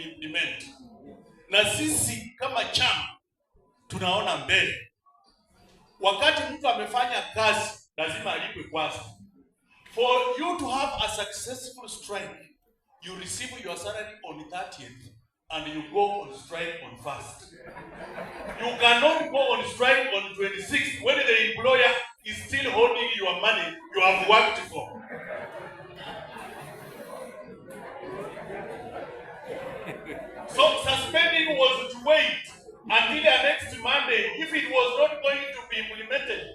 kuimplement. Na sisi kama chama tunaona mbele. Wakati mtu amefanya kazi lazima alipwe kwanza. For you to have a successful strike, you receive your salary on 30th and you go on strike on 1st. You cannot go on strike on 26th when the employer is still holding your money you have worked for. So suspending was to wait until the next Monday. If it was not going to be implemented,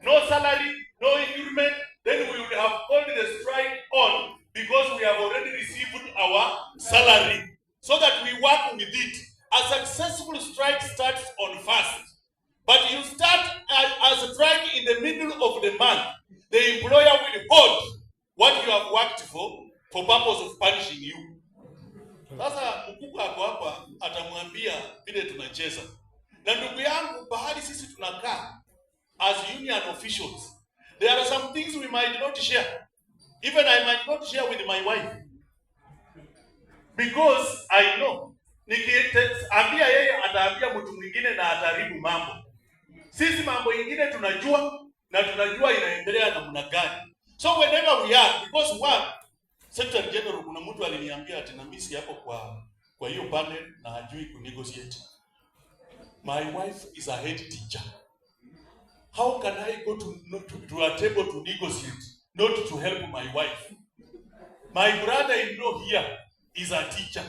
no salary, no increment, then we would have called the strike on because we have already received our salary, so that we work with it. A successful strike starts on 1st, but you start a strike in the middle of the month. The employer will hold what you have worked for purpose of punishing you. Sasa mkubwa ako hapa atamwambia vile tunacheza. Na ndugu yangu, bahali sisi tunakaa as union officials, there are some things we might not share. Even I might not share with my wife. Because I know, nikiambia yeye ataambia mtu mwingine na ataribu mambo. Sisi mambo ingine tunajua na tunajua inaendelea namna gani. So whenever we are, because one, Secretary General, kuna mtu aliniambia ati na misi hapo kwa hiyo panel na hajui kunegotiate. My wife is a head teacher. How can I go to a table to negotiate, not to help my wife? My brother-in-law here is a teacher.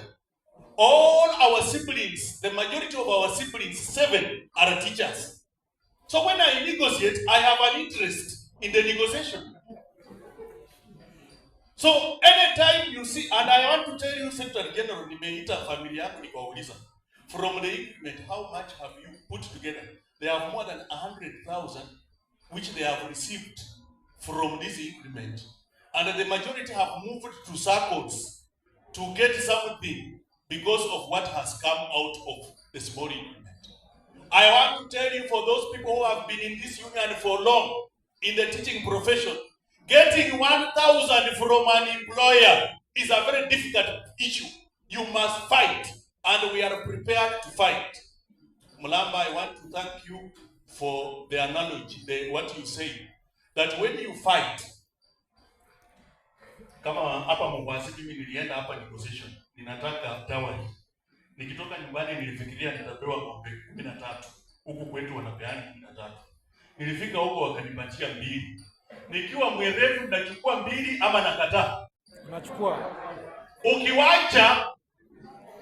All our siblings, the majority of our siblings, 7 are teachers. So when I negotiate, I have an interest in the negotiation. So anytime you see, and I want to tell you, Secretary General, nimeita familia yako nikawauliza, from the increment, how much have you put together? They have more than 100,000 which they have received from this increment. And the majority have moved to circles to get something because of what has come out of the small increment. I want to tell you, for those people who have been in this union for long, in the teaching profession, getting 1,000 from an employer is a very difficult issue. You must fight, and we are prepared to fight. Mulamba, I want to thank you for the analogy, what you say, that when you fight, kama hapa Mombasa mimi nilienda hapa negotiation, ninataka tawali. Nikitoka nyumbani nilifikiria nitapewa ng'ombe 13. Huku kwetu wanapeana 13. Nilifika huko wakanipatia 2. Nikiwa mwerevu nachukua 2 ama nakataa? Nachukua. Ukiwacha,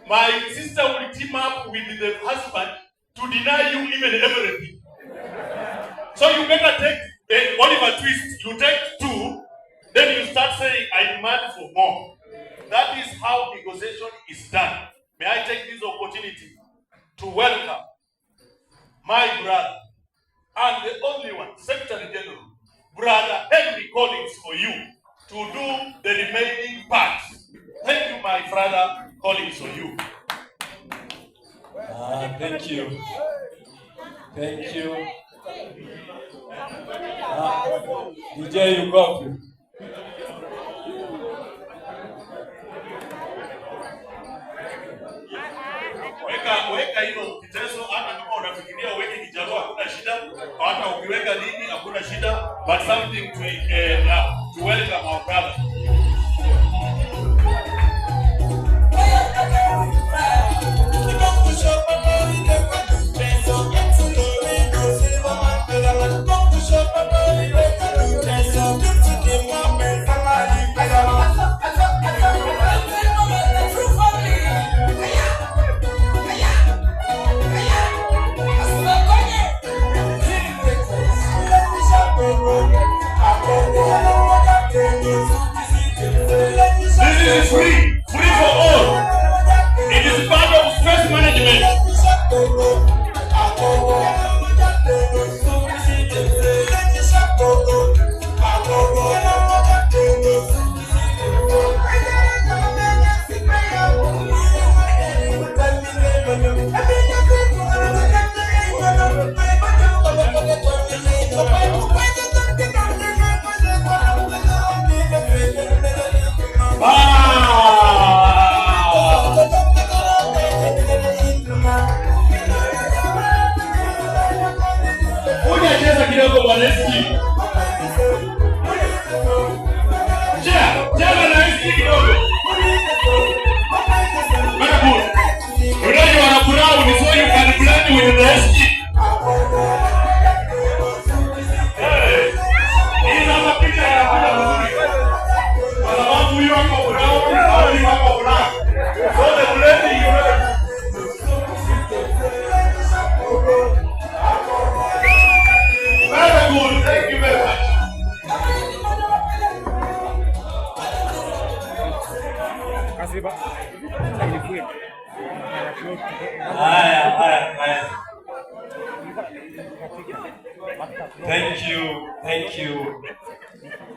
my sister will team up with the husband to deny you even everything. So you better take Oliver Twist. You take 2, then you start saying, I demand for more. That is how negotiation is done. May I take this opportunity to welcome my brother and the only one, Secretary General, Brother Henry Collins, for you to do the remaining part. Thank you, my brother Collins, for you. Thank you. Thank you. DJ, you go. Weka hilo kiteso, hata kama unafikiria uweke kijaruo hakuna shida, hata ukiweka nini hakuna shida, but something to welcome our brother. Haya. Thank you,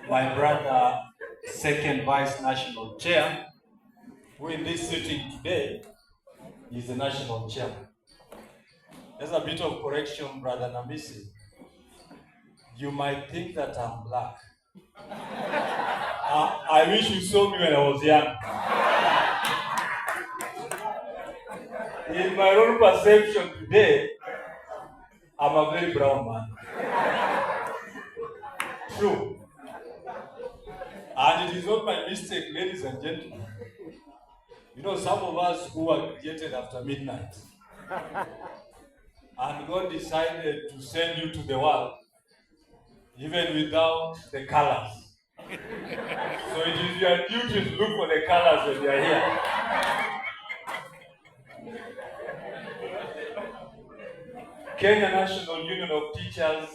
my brother, second vice national chair, who in this sitting today is the national chairman. There's a bit of correction, Brother Namisi. You might think that I'm black. I wish you saw me when I was young. In my own perception today, I'm a very brown man. True. And it is not my mistake, ladies and gentlemen. You know, some of us who were created after midnight, and God decided to send you to the world, even without the colors. So it is your duty to look for the colors when you are here. Kenya National Union of Teachers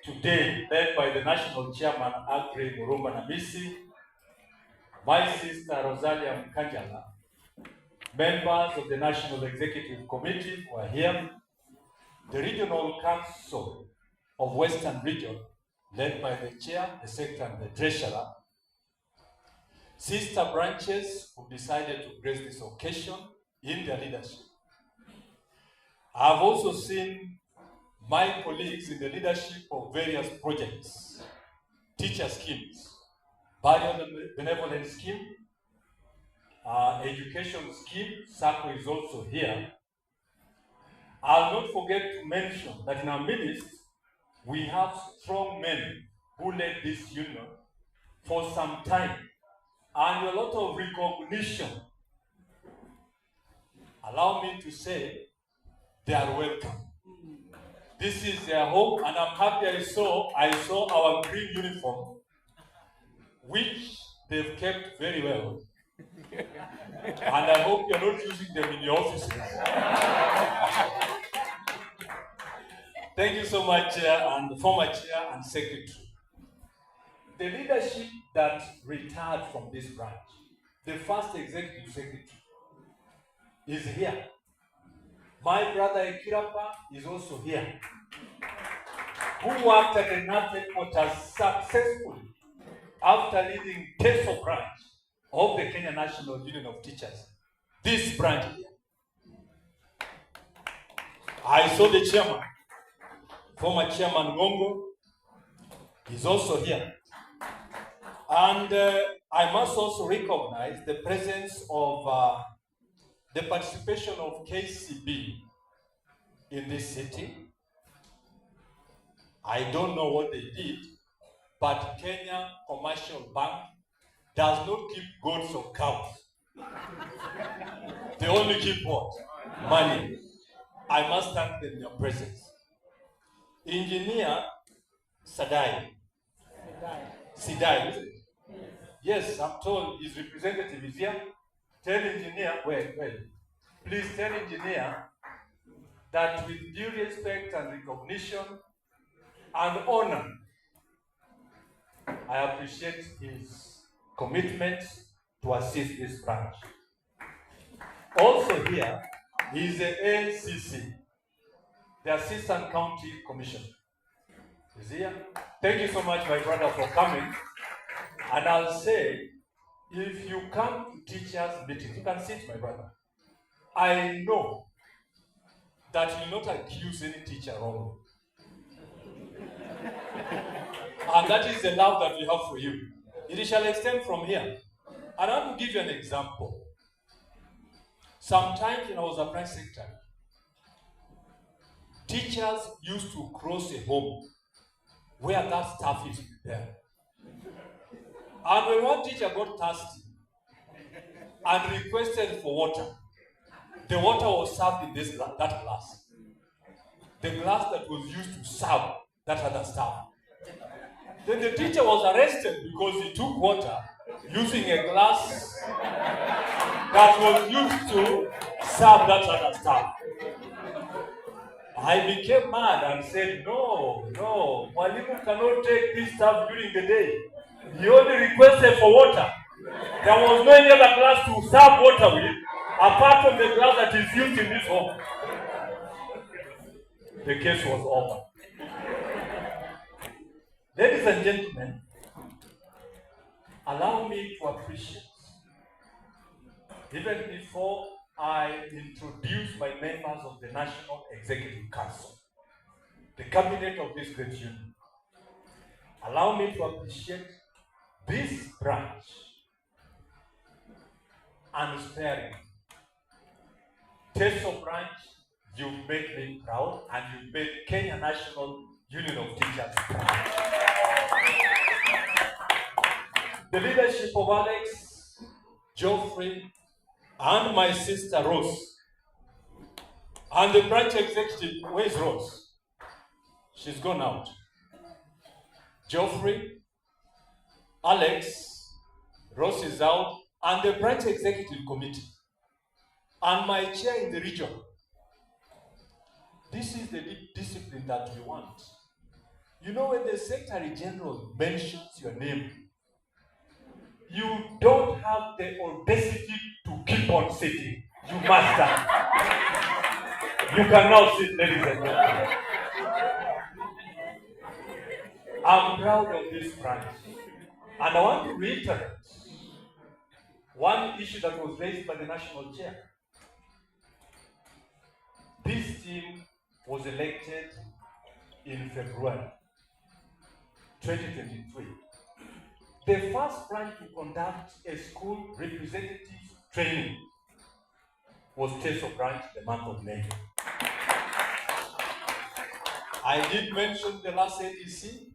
today, led by the National Chairman, Agre Murumba Namisi, my sister Rosalia Mkanjala, members of the National Executive Committee who are here, the Regional Council of Western Region, led by the Chair, the Secretary, and the Treasurer, sister branches who decided to grace this occasion in their leadership. I've also seen my colleagues in the leadership of various projects, teacher schemes, burial benevolent scheme, education scheme. SACCO is also here. I'll not forget to mention that in our midst, we have strong men who led this union for some time, and a lot of recognition. Allow me to say, they are welcome. This is their home, and I'm happy I saw our green uniform, which they've kept very well. And I hope you're not using them in your offices. Thank you so much, Chair and former Chair and Secretary. The leadership that retired from this branch, the first Executive Secretary, is here. My brother Ekirapa is also here, who worked at the North Headquarters successfully after leading TESO branch of the Kenya National Union of Teachers. This branch here. I saw the chairman, former Chairman Gongo, is also here. And I must also recognize the presence of the participation of KCB in this city. I don't know what they did, but Kenya Commercial Bank does not keep goats or cows. They only keep what? Money. I must thank them in your presence. Engineer Sidai, is it? Yes, I'm told his representative is here. Tell engineer, please tell engineer that with due respect and recognition and honor, I appreciate his commitment to assist this branch. Also here is the ACC, the Assistant County Commissioner. Is here. Thank you so much, my brother, for coming. And I'll say, if you come to teachers' meetings, you can sit, my brother. I know that you will not accuse any teacher wrongly. And that is the love that we have for you. It shall extend from here. And I want to give you an example. Sometimes when I was a prime secretary, teachers used to cross a home where that staff is prepared. And when one teacher got thirsty and requested for water, the water was served in that glass. The glass that was used to serve that other staff. Then the teacher was arrested because he took water using a glass that was used to serve that other staff. I became mad and said, no, Mwalimu cannot take this stuff during the day. He only requested for water. There was no any other glass to serve water with. apart from the glass that is used in this home, the case was over. Ladies and gentlemen, allow me to appreciate, even before I introduce my members of the National Executive Council, the cabinet of this great union, allow me to appreciate this branch and sparing. Teso branch, you made me proud and you made Kenya National Union of Teachers proud. The leadership of Alex, Geoffrey, and my sister Rose, and the branch executive, where's Rose? She's gone out. Geoffrey, Alex, Rose is out, and the branch executive committee, and my chair in the region. This is the discipline that we want. You know, when the Secretary General mentions your name, you don't have the audacity to keep on sitting. You must stand. You can now sit, ladies and gentlemen. I'm proud of this branch. And I want to reiterate one issue that was raised by the national chair. This team was elected in February 2023. The first branch to conduct a school representative training was Teso branch the month of May. I did mention the last ADC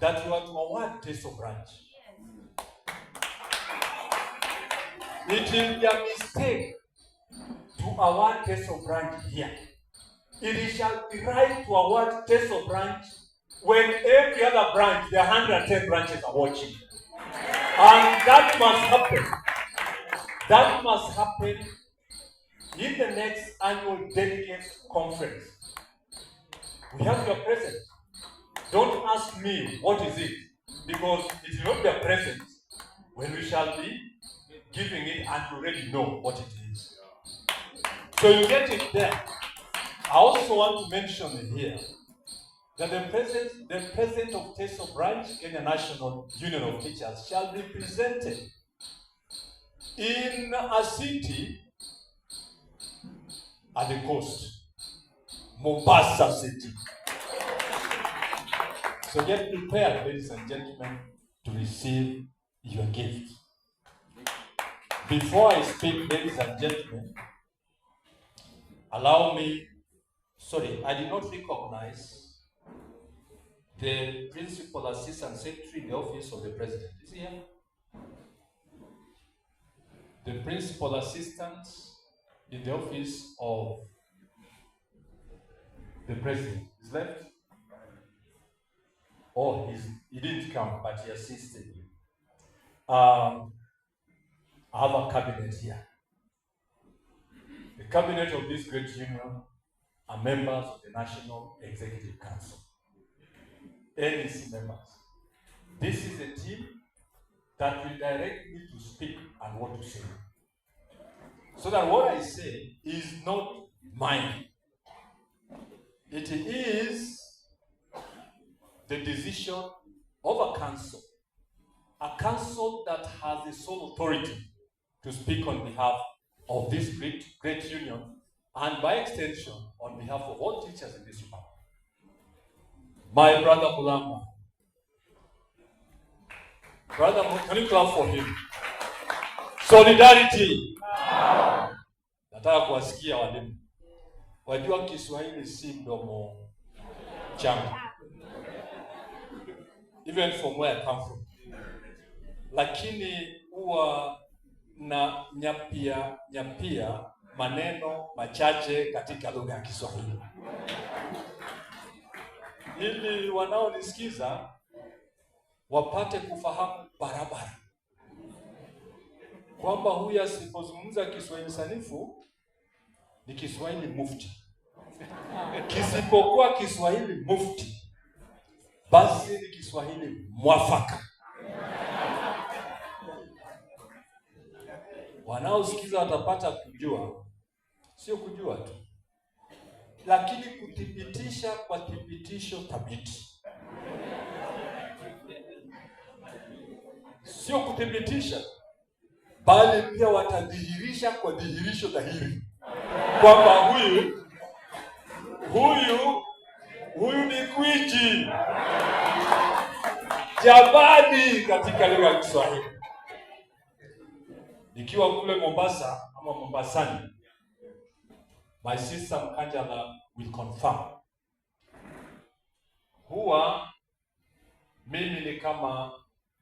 that you are to award Teso branch. It will be a mistake to award Teso branch here. It shall be right to award Teso branch when every other branch, the 110 branches are watching. And that must happen. That must happen in the next annual delegates conference. We have your present. Don't ask me what is it, because it will not be a present when we shall be giving it and you already know what it is. So you get it there. I also want to mention here that the president of Teso branch, Kenya National Union of Teachers, shall be presented in a city at the coast, Mombasa City. So get prepared, ladies and gentlemen, to receive your gift. Before I speak, ladies and gentlemen, allow me, I did not recognize the Principal Assistant Secretary in the Office of the President. Is he here? The Principal Assistant in the Office of the President is left? Oh, he didn't come, but he assisted you. I have a cabinet here. The cabinet of this great union are members of the National Executive Council. NEC members. This is a team that will direct me to speak and what to say. So that what I say is not mine. It is the decision of a council that has the sole authority to speak on behalf of this great union, and by extension, on behalf of all teachers in this republic. My brother Mulama. Brother, can you clap for him? Solidarity. Nataka kuwasikia walimu. Wajua Kiswahili si mdomo changu. Even from where I come from. Lakini huwa na nyapia maneno machache katika lugha ya Kiswahili. Ili wanaonisikiza wapate kufahamu barabara kwamba huyu asipozungumza Kiswahili sanifu ni Kiswahili mufti. Kisipokuwa Kiswahili mufti, basi ni Kiswahili mwafaka. Wanaosikiza watapata kujua, sio kujua tu, lakini kuthibitisha kwa thibitisho thabiti. Sio kuthibitisha, bali pia watadhihirisha kwa dhihirisho dhahiri kwamba huyu ni gwiji jabani katika lugha ya Kiswahili. Nikiwa kule Mombasa ama Mombasani, my sister Mkanjala will confirm. Huwa mimi ni kama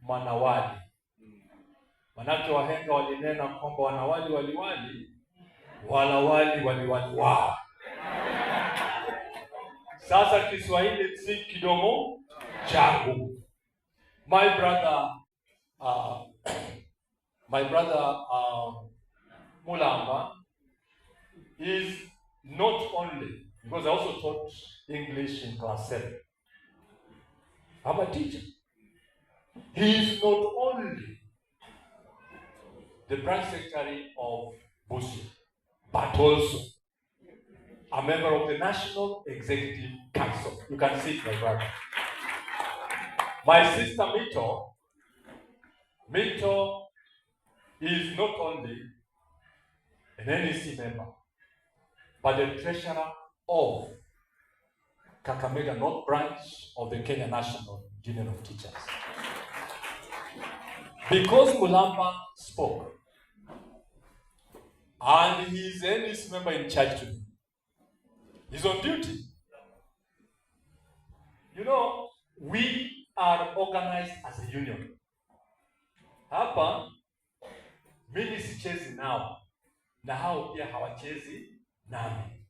manawali. Manake wahenga walinena kwamba wanawali waliwali, walawali waliwali wao. Sasa Kiswahili si kidomo changu. My brother Mulamba is not only, because I also taught English in class 7. I'm a teacher. He is not only the branch secretary of Busia, but also a member of the National Executive Council. You can see it, my brother. My sister Mito is not only an NEC member, but the treasurer of Kakamega North Branch of the Kenya National Union of Teachers. Because Mulamba spoke, and he is an NEC member in charge today, he's on duty. You know, we are organized as a union. Hapa mimi sichezi nao na hao pia hawachezi nami.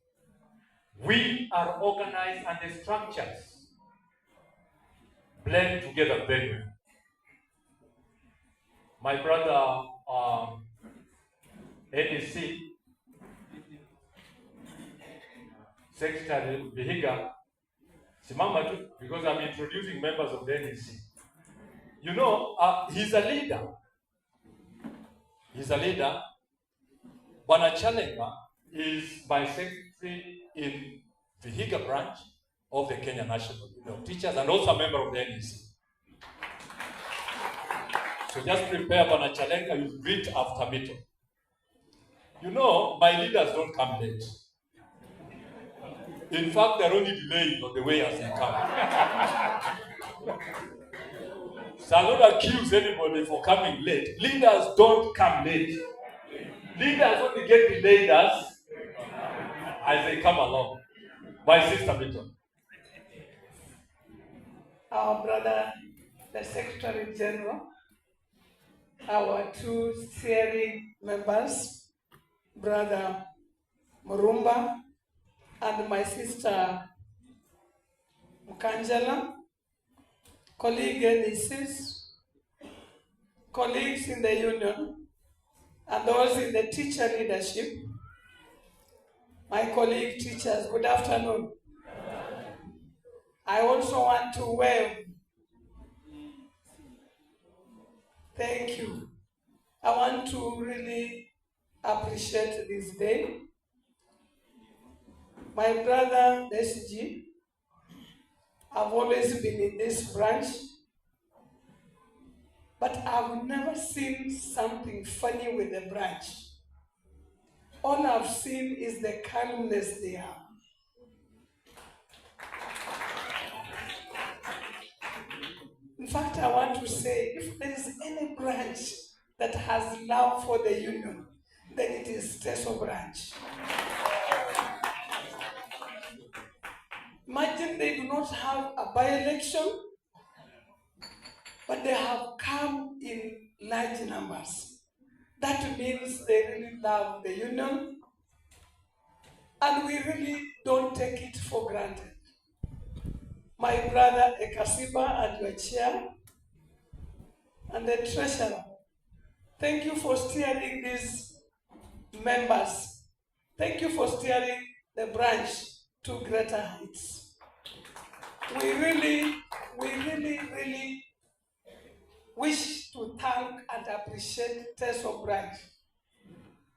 We are organized and the structures blend together very well. My brother NEC Secretary Vihiga, simama tu, because I'm introducing members of the NEC. You know, he's a leader. He's a leader. Bwana Chalenga is my secretary in the Vihiga branch of the Kenya National Union of Teachers and also a member of the NEC. So just prepare, Bwana Chalenga, you greet after meeting. You know, my leaders don't come late. In fact, they're only delayed on the way as they come. So I don't accuse anybody for coming late. Leaders don't come late. Leaders only get delayed as they come along. My sister Milton. Our brother, the Secretary General, our two steering members, Brother Murumba and my sister Mkanjala, colleague NECs, colleagues in the union, and those in the teacher leadership, my colleague teachers, good afternoon. I also want to wave. Thank you. I want to really appreciate this day. My brother, SG, I've always been in this branch, but I've never seen something funny with the branch. All I've seen is the calmness they have. In fact, I want to say, if there is any branch that has love for the union, then it is Teso branch. Imagine they do not have a by-election, but they have come in large numbers. That means they really love the union, and we really don't take it for granted. My brother Ekasiba and your chair, and the treasurer, thank you for steering these members. Thank you for steering the branch to greater heights. We really wish to thank and appreciate Teso branch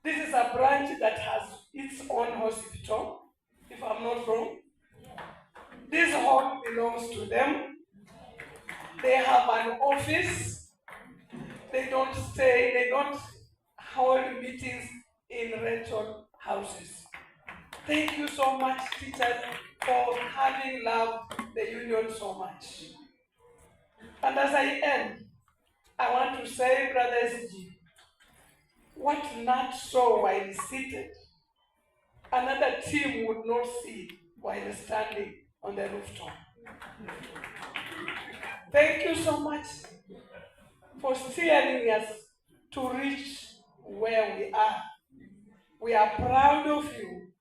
This is a branch that has its own hospital, if I'm not wrong. This hall belongs to them. They have an office. They don't hold meetings in rental houses. Thank you so much, teachers, for having loved the union so much. And as I end, I want to say, Brother SG, what Nat saw while seated, another team would not see while standing on the rooftop. Thank you so much for steering us to reach where we are. We are proud of you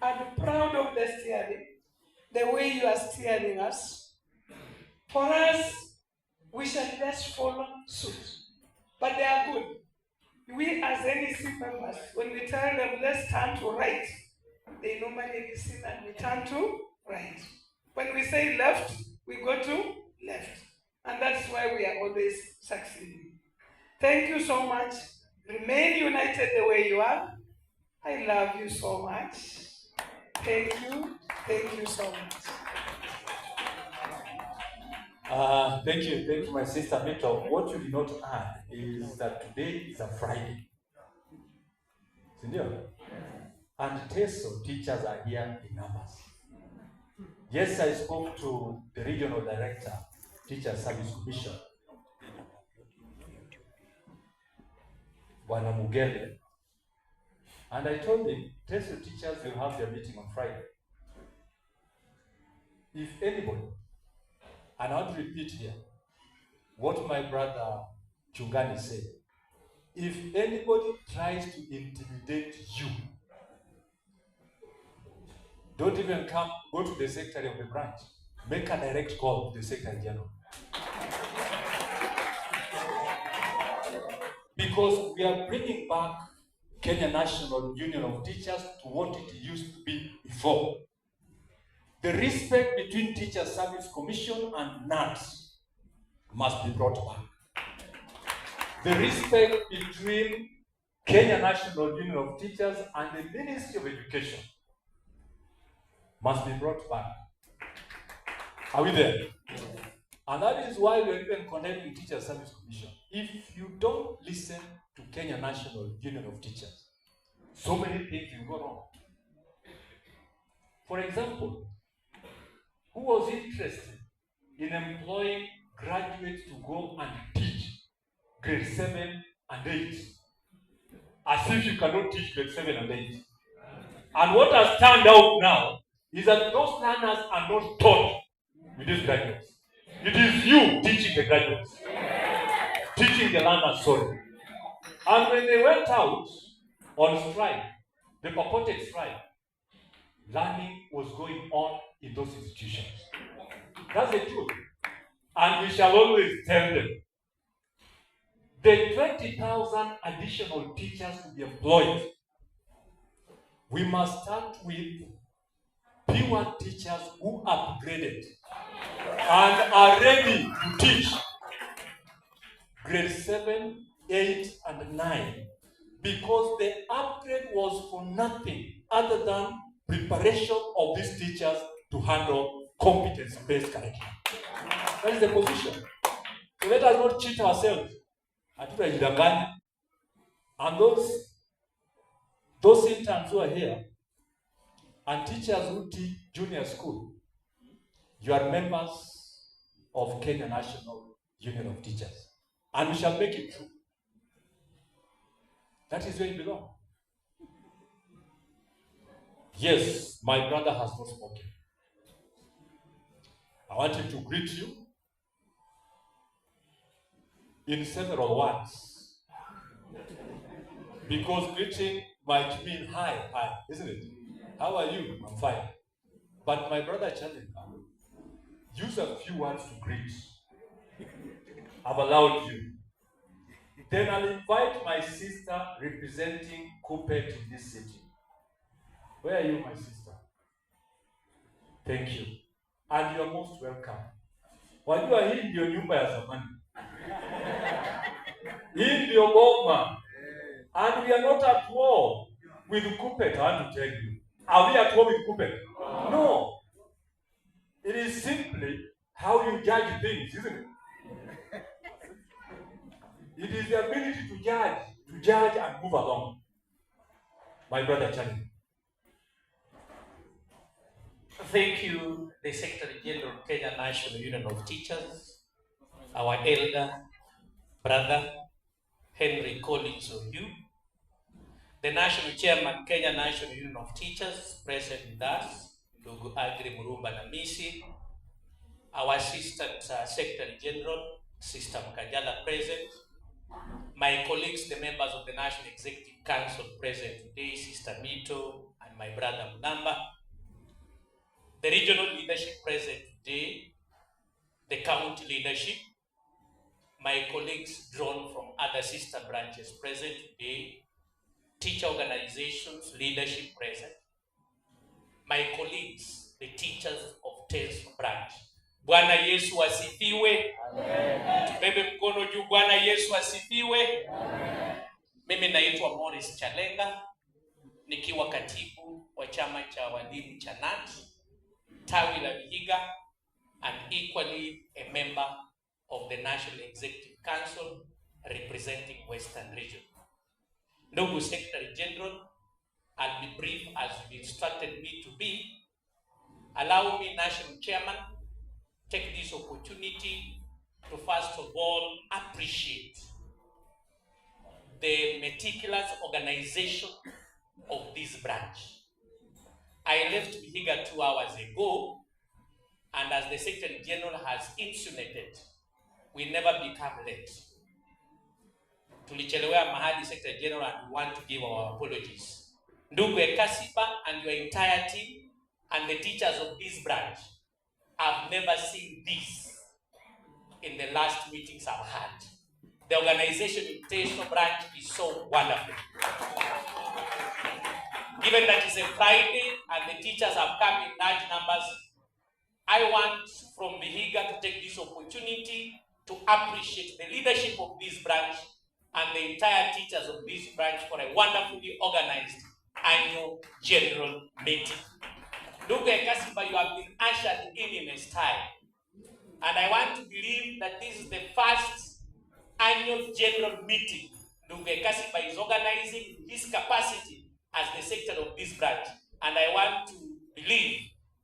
and proud of the steering, the way you are steering us. For us, we shall just follow suit, but they are good. We as NEC members, when we tell them let's turn to right, they normally listen and we turn to right. When we say left, we go to left. And that's why we are always succeeding. Thank you so much. Remain united the way you are. I love you so much. Thank you. Thank you so much. Thank you, my sister Mito. What you did not add is that today is a Friday. Senor? And TESO teachers are here in numbers. Yes, I spoke to the regional director, Teacher Service Commission, Bwana Mugele, and I told him TESO teachers will have their meeting on Friday. If anybody, and I want to repeat here what my brother Chungani said, if anybody tries to intimidate you, don't even go to the secretary of the branch. Make a direct call to the secretary general. Because we are bringing back Kenya National Union of Teachers to what it used to be before. The respect between Teacher Service Commission and NATS must be brought back. The respect between Kenya National Union of Teachers and the Ministry of Education must be brought back. Are we there? And that is why we are even condemning Teacher Service Commission. If you don't listen to Kenya National Union of Teachers, so many things will go wrong. For example, who was interested in employing graduates to go and teach grade 7 and 8? As if you cannot teach grade 7 and 8. And what has turned out now is that those learners are not taught with these graduates. It is you teaching the graduates. Teaching the learners, sorry. And when they went out on strike, the purported strike, learning was going on in those institutions. That's the truth. And we shall always tell them, the 20,000 additional teachers to be employed, we must start with pure teachers who upgraded and are ready to teach grade 7, 8, and 9, because the upgrade was for nothing other than preparation of these teachers to handle competence-based curriculum. That is the position. So let us not cheat ourselves. And those interns who are here and teachers who teach junior school, you are members of Kenya National Union of Teachers. And we shall make it true. That is where you belong. Yes, my brother has not spoken. I want him to greet you in several words. Because greeting might mean hi, isn't it? How are you? I'm fine. But my brother challenged me. Use a few words to greet. I've allowed you. Then I'll invite my sister representing Kupet in this city. Where are you, my sister? Thank you. And you're most welcome. Wajua hii ndio nyumba ya zamani. Hii ndio boma And we are not at war with Kupet, I want to tell you. Are we at war with Kupet? No. It is simply how you judge things, isn't it? It is the ability to judge and move along. My brother Charlie. Thank you, the Secretary General of Kenya National Union of Teachers, our elder brother Henry Collins Oyuu, the National Chairman, Kenya National Union of Teachers, present with us, Ndugu Agri Murumba Namisi, our Assistant Secretary General, Sister Mkajala, present, my colleagues, the members of the National Executive Council present today, Sister Mito and my brother Munamba, the regional leadership present today, the county leadership, my colleagues drawn from other sister branches present today, teacher organizations, leadership present, my colleagues, the teachers of Teso branch. Bwana Yesu asifiwe. Amen. Tubebe mkono juu. Bwana Yesu asifiwe. Amen. Mimi naitwa Morris Chalenga, nikiwa katibu wa chama cha walimu cha NAT, tawi la Vihiga, and equally a member of the National Executive Council representing Western Region. Ndugu Secretary General, I'll be brief as you instructed me to be. Allow me, National Chairman, take this opportunity to first of all appreciate the meticulous organization of this branch. I left Vihiga 2 hours ago, and as the Secretary General has insinuated, we never become late. Tulichelewea mahali, Secretary General, and we want to give our apologies. Ndugu Ekasiba and your entire team and the teachers of this branch, I've never seen this in the last meetings I've had. The organization in Teso branch is so wonderful. Given that it's a Friday and the teachers have come in large numbers, I want from Vihiga to take this opportunity to appreciate the leadership of this branch and the entire teachers of this branch for a wonderfully organized annual general meeting. Ndugu Ekasiba, you have been ushered in a style. And I want to believe that this is the first annual general meeting Ndugu Ekasiba is organizing in his capacity as the secretary of this branch. And I want to believe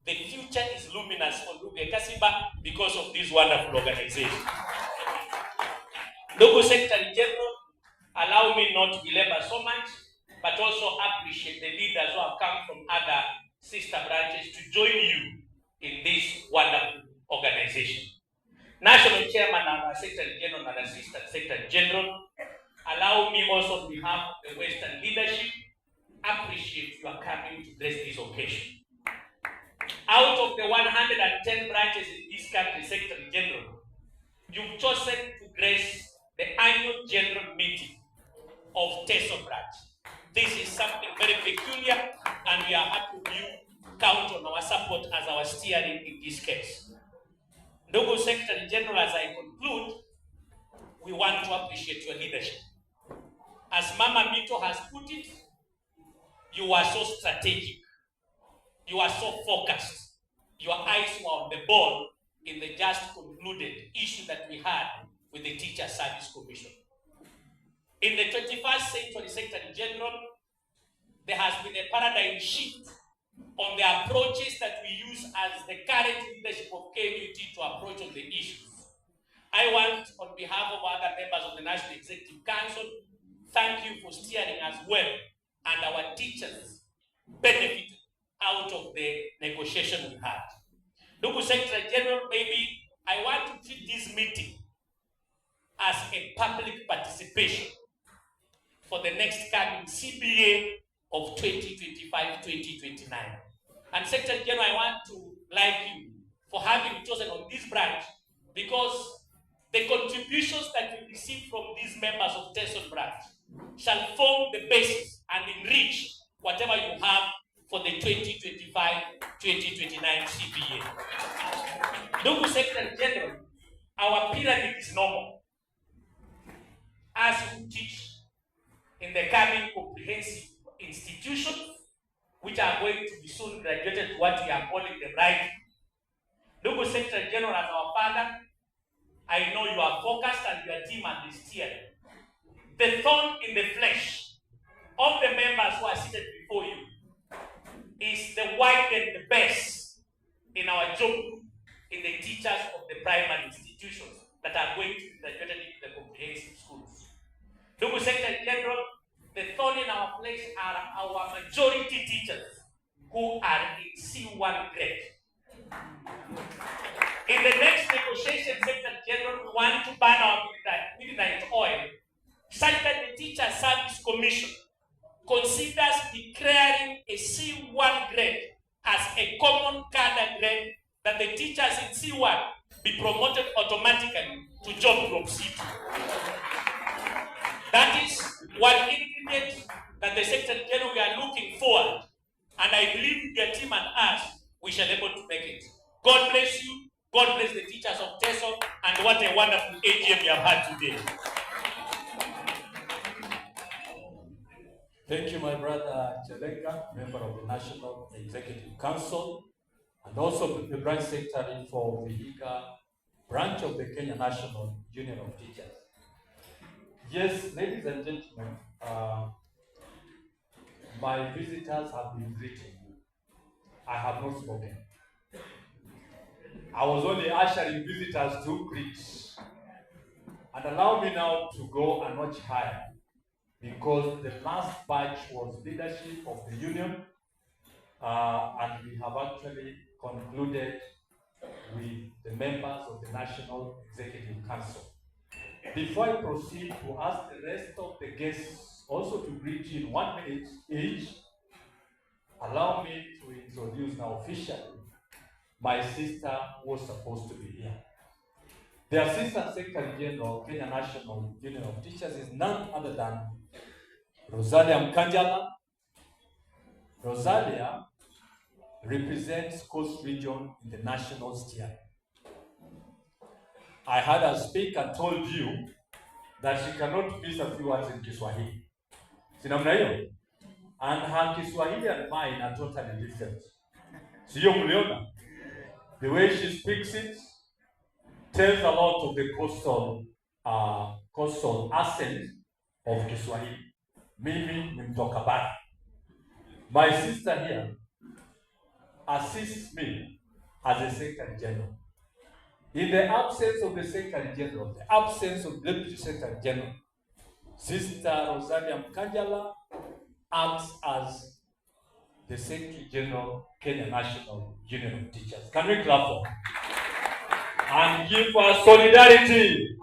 the future is luminous for Ndugu Ekasiba because of this wonderful organization. Ndugu Secretary General, allow me not to belabor so much, but also appreciate the leaders who have come from other sister branches to join you in this wonderful organization. National Chairman and our Secretary General and Assistant Secretary General, allow me also on behalf of the Western leadership, appreciate you are coming to bless this occasion. Out of the 110 branches in this country, Secretary General, you've chosen to grace the annual general meeting of Teso branch. This is something very peculiar, and we are happy you count on our support as our steering in this case. Ndugu Secretary General, as I conclude, we want to appreciate your leadership. As Mama Mito has put it, you are so strategic. You are so focused. Your eyes were on the ball in the just concluded issue that we had with the Teacher Service Commission. In the 21st century, Secretary General, there has been a paradigm shift on the approaches that we use as the current leadership of KNUT to approach on the issues. I want, on behalf of other members of the National Executive Council, thank you for steering as well, and our teachers benefited out of the negotiation we had. Ndugu Secretary General, maybe I want to treat this meeting as a public participation for the next coming CBA of 2025-2029. And Secretary General, I want to thank you for having chosen on this branch, because the contributions that we receive from these members of Teso branch shall form the basis and enrich whatever you have for the 2025-2029 CBA. Ndugu Secretary General, our pyramid is normal. As we teach in the are going to be soon graduated to what we are calling the right. Ndugu Secretary General, as our father, I know you are focused and your team and is steered. The thorn in the flesh of the members who are seated before you is the white and the best in our job in the teachers of the primary institutions that are going to be graduated into the comprehensive schools. Ndugu Secretary General, the thorn in our flesh are our majority teachers who are in C1 grade. In the next negotiation, Secretary General, we want to ban our midnight oil, such that the Teacher Service Commission considers declaring a C1 grade as a common cadre grade, that the teachers in C1 be promoted automatically to job group C. That is one ingredient that the Secretary General we are looking forward, and I believe your team and us, we shall be able to make it. God bless you. God bless the teachers of TESO, and what a wonderful AGM you have had today. Thank you, my brother Chelenga, member of the National Executive Council, and also the branch secretary for the Vihiga branch of the Kenya National Union of Teachers. Yes, ladies and gentlemen, my visitors have been greeting you. I have not spoken. I was only ushering visitors to greet. And allow me now to go a notch higher, because the last batch was leadership of the union, and we have actually concluded with the members of the National Executive Council. Before I proceed to ask the rest of the guests also to greet you in 1 minute each, allow me to introduce now officially my sister who was supposed to be here. The Assistant Secretary General, Kenya National Union of Teachers, is none other than Rosalia Mkanjala. Rosalia represents Coast Region in the national steer. I had her speak and told you that she cannot miss a few words in Kiswahili. Sinamna hiyo? And her Kiswahili and mine are totally different. Siyo mliona? The way she speaks it tells a lot of the coastal accent of Kiswahili. Mimi ni mtoka bara. My sister here assists me as a Secretary General. In the absence of the Secretary General, the absence of the Deputy Secretary General, Sister Rosalia Mkanjala acts as the Secretary General, Kenya National Union of Teachers. Can we clap for her? And give her solidarity.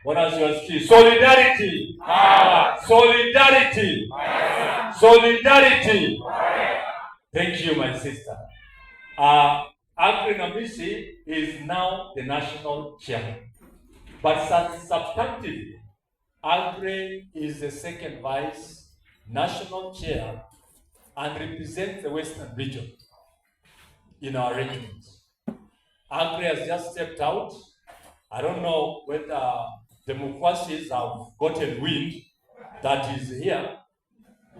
What else you ask? Solidarity. Solidarity. Solidarity. Thank you, my sister. Agri Namisi is now the national chairman. But substantively, Agri is the second vice national chair and represents the Western region in our arrangements. Agri has just stepped out. I don't know whether the Mukwasis have gotten wind that he's here,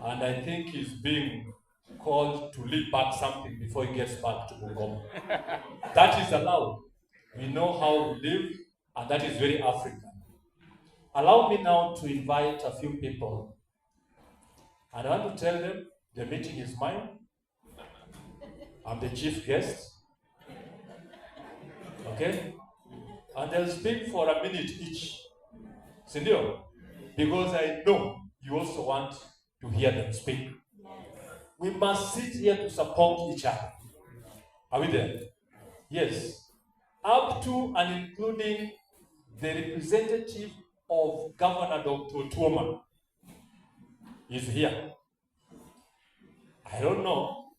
and I think he's being called to lead back something before he gets back to Bungoma. That is allowed. We know how we live, and that is very African. Allow me now to invite a few people, and I want to tell them the meeting is mine. I'm the chief guest. Okay? And they'll speak for a minute each. Sindio? Because I know you also want to hear them speak. We must sit here to support each other. Are we there? Yes. Up to and including the representative of Governor Dr. Tuoma is here. I don't know.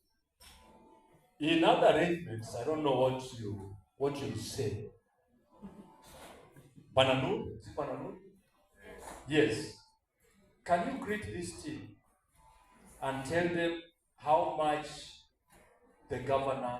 In other arrangements, I don't know what you say. Bananu? Is it Bananu? Yes. Can you greet this team and tell them how much the governor